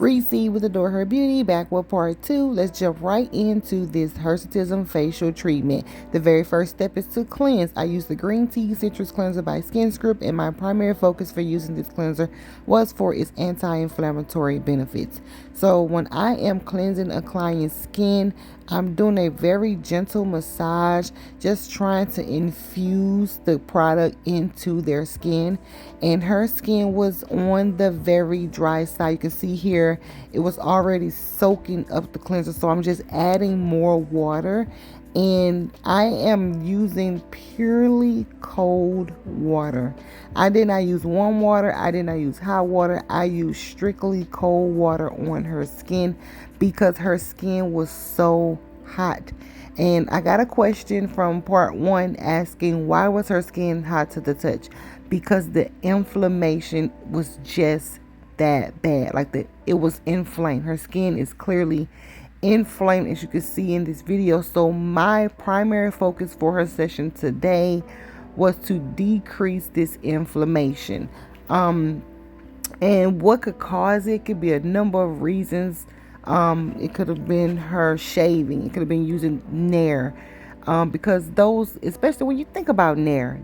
Greasy with Adore Her Beauty, back with part 2. Let's jump right into this Hirsutism facial treatment. The very first step is to cleanse. I use the Green Tea Citrus Cleanser by SkinScript, and my primary focus for using this cleanser was for its anti-inflammatory benefits. So when I am cleansing a client's skin, I'm doing a very gentle massage, just trying to infuse the product into their skin. And her skin was on the very dry side. You can see here it was already soaking up the cleanser, so I'm just adding more water, and I am using purely cold water. I did not use warm water, I did not use hot water. I used strictly cold water on her skin because her skin was so hot. And I got a question from part 1 asking why was her skin hot to the touch? Because the inflammation was just that bad. It was inflamed. Her skin is clearly inflamed, as you can see in this video. So my primary focus for her session today was to decrease this inflammation. And what could cause it could be a number of reasons. It could have been her shaving. It could have been using Nair. Because those, especially when you think about Nair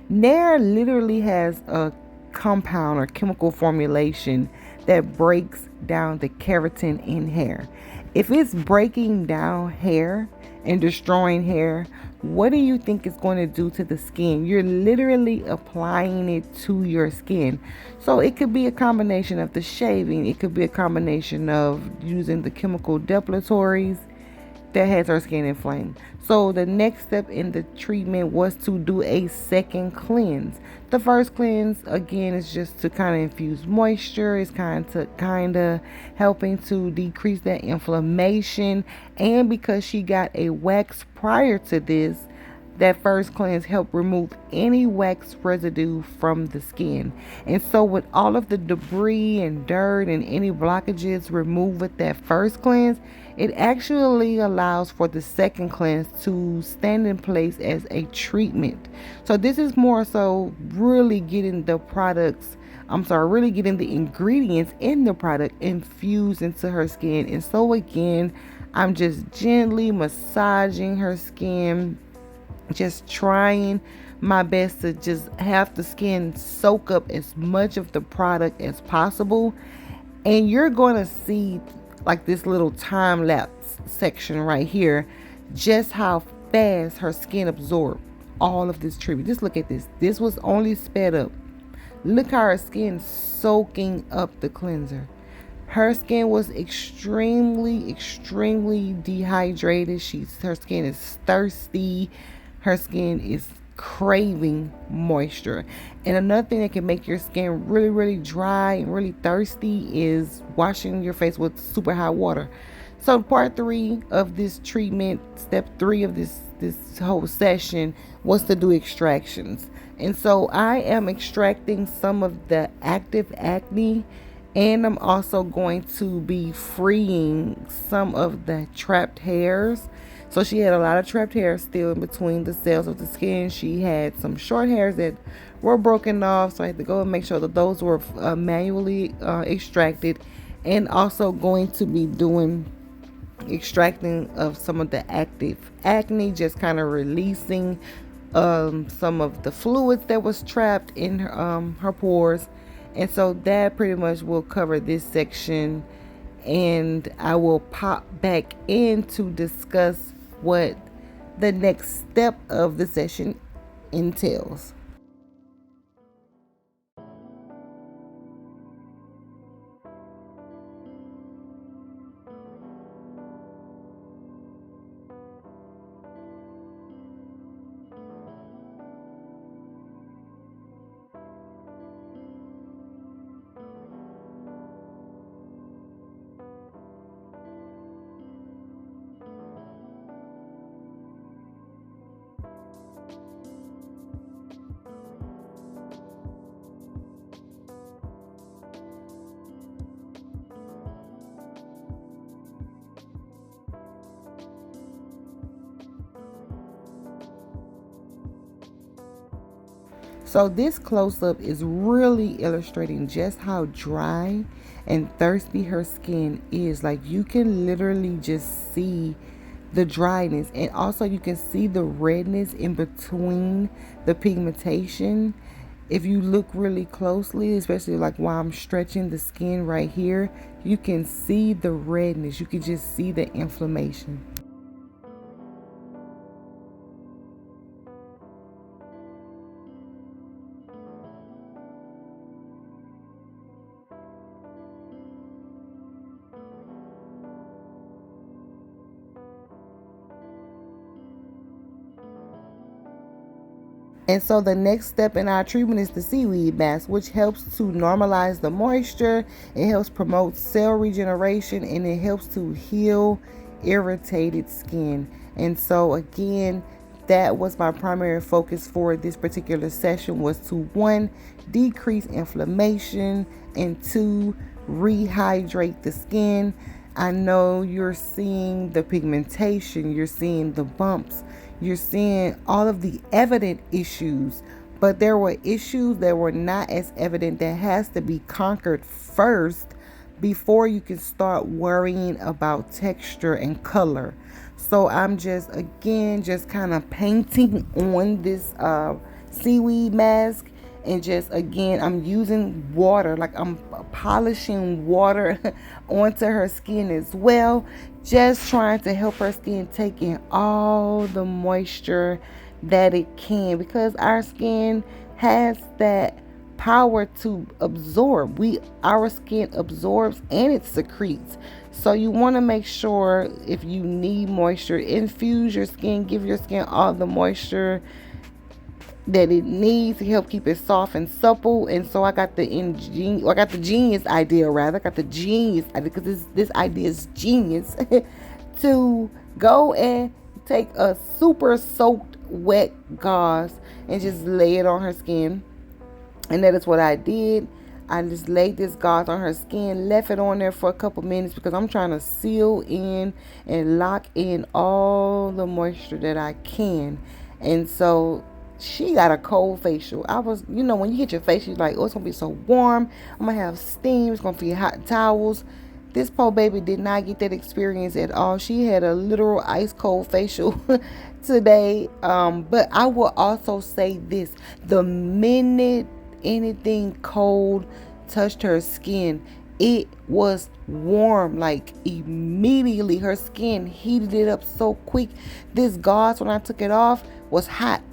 literally has a compound or chemical formulation that breaks down the keratin in hair. If it's breaking down hair and destroying hair, what do you think it's going to do to the skin? You're literally applying it to your skin. So it could be a combination of the shaving. It could be a combination of using the chemical depilatories that has her skin inflamed. So the next step in the treatment was to do a second cleanse. The first cleanse, again, is just to kind of infuse moisture. It's kind of helping to decrease that inflammation. And because she got a wax prior to this, that first cleanse helped remove any wax residue from the skin. And so with all of the debris and dirt and any blockages removed with that first cleanse, it actually allows for the second cleanse to stand in place as a treatment. So this is more so really getting the really getting the ingredients in the product infused into her skin. And so again, I'm just gently massaging her skin, just trying my best to just have the skin soak up as much of the product as possible. And you're going to see like this little time lapse section right here, just how fast her skin absorbed all of this treatment. Just look at this. This was only sped up. Look how her skin soaking up the cleanser. Her skin was extremely dehydrated. Her skin is thirsty. Her skin is craving moisture. And another thing that can make your skin really dry and really thirsty is washing your face with super hot water. So part 3 of this treatment, step 3 of this whole session, was to do extractions. And so I am extracting some of the active acne, and I'm also going to be freeing some of the trapped hairs. So she had a lot of trapped hair still in between the cells of the skin. She had some short hairs that were broken off, so I had to go and make sure that those were manually extracted, and also going to be doing extracting of some of the active acne, just kind of releasing some of the fluids that was trapped in her pores. And so that pretty much will cover this section, and I will pop back in to discuss what the next step of the session entails. So this close-up is really illustrating just how dry and thirsty her skin is. Like, you can literally just see the dryness, and also you can see the redness in between the pigmentation. If you look really closely, especially like while I'm stretching the skin right here, you can see the redness, you can just see the inflammation. And so the next step in our treatment is the seaweed mask, which helps to normalize the moisture. It helps promote cell regeneration, and it helps to heal irritated skin. And so again, that was my primary focus for this particular session, was to, one, decrease inflammation, and two, rehydrate the skin. I know you're seeing the pigmentation, you're seeing the bumps, you're seeing all of the evident issues, but there were issues that were not as evident that has to be conquered first before you can start worrying about texture and color. So I'm just, again, just kind of painting on this seaweed mask, and just, again, I'm using water, like I'm polishing water onto her skin as well, just trying to help her skin take in all the moisture that it can, because our skin has that power to absorb. Our skin absorbs and it secretes. So you want to make sure, if you need moisture, infuse your skin, give your skin all the moisture that it needs to help keep it soft and supple. And so I got the genius idea, rather. I got the genius idea, because this idea is genius, to go and take a super soaked wet gauze and just lay it on her skin. And that is what I did. I just laid this gauze on her skin, left it on there for a couple minutes, because I'm trying to seal in and lock in all the moisture that I can. And so she got a cold facial. I was, when you get your facial, you're like, oh, it's going to be so warm. I'm going to have steam. It's going to be hot towels. This poor baby did not get that experience at all. She had a literal ice cold facial today. But I will also say this: the minute anything cold touched her skin, it was warm. Like, immediately her skin heated it up so quick. This gauze, when I took it off, was hot.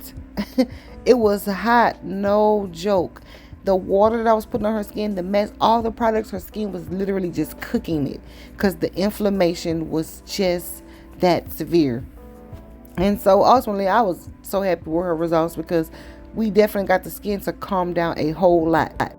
It was hot, no joke. The water that I was putting on her skin, the mess, all the products, her skin was literally just cooking it, because the inflammation was just that severe. And so ultimately, I was so happy with her results, because we definitely got the skin to calm down a whole lot.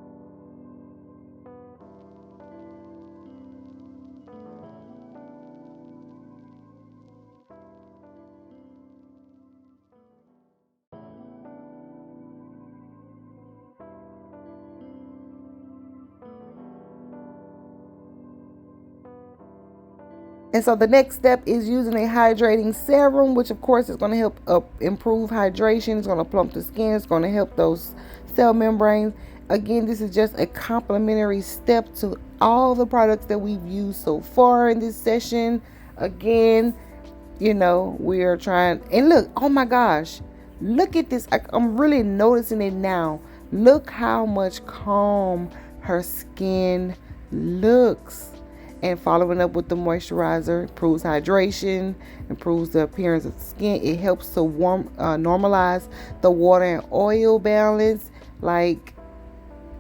And so the next step is using a hydrating serum, which of course is going to help improve hydration. It's going to plump the skin. It's going to help those cell membranes. Again, this is just a complementary step to all the products that we've used so far in this session. Again, we are trying. And look, oh my gosh, look at this. I'm really noticing it now. Look how much calm her skin looks. And following up with the moisturizer improves hydration, improves the appearance of the skin. It helps to normalize the water and oil balance. Like,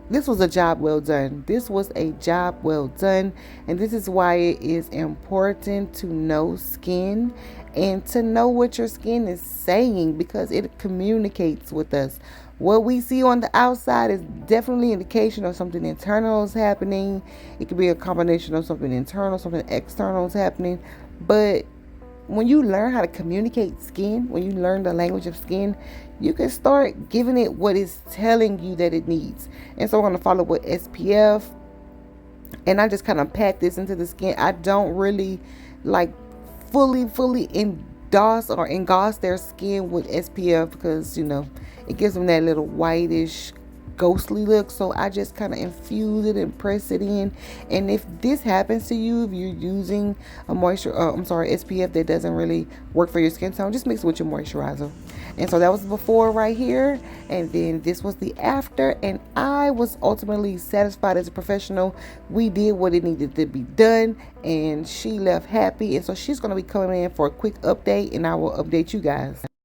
this was a job well done. This was a job well done. And this is why it is important to know skin and to know what your skin is saying, because it communicates with us. What we see on the outside is definitely an indication of something internal is happening. It could be a combination of something internal, something external is happening. But when you learn how to communicate skin, when you learn the language of skin, you can start giving it what it's telling you that it needs. And so we're going to follow with SPF. And I just kind of pat this into the skin. I don't really like fully endorse or engulf their skin with SPF, because it gives them that little whitish ghostly look. So I just kind of infuse it and press it in. And if this happens to you, if you're using a SPF that doesn't really work for your skin tone, just mix it with your moisturizer. And so that was before right here, and then this was the after, and I was ultimately satisfied as a professional. We did what it needed to be done, and she left happy. And so she's going to be coming in for a quick update, and I will update you guys.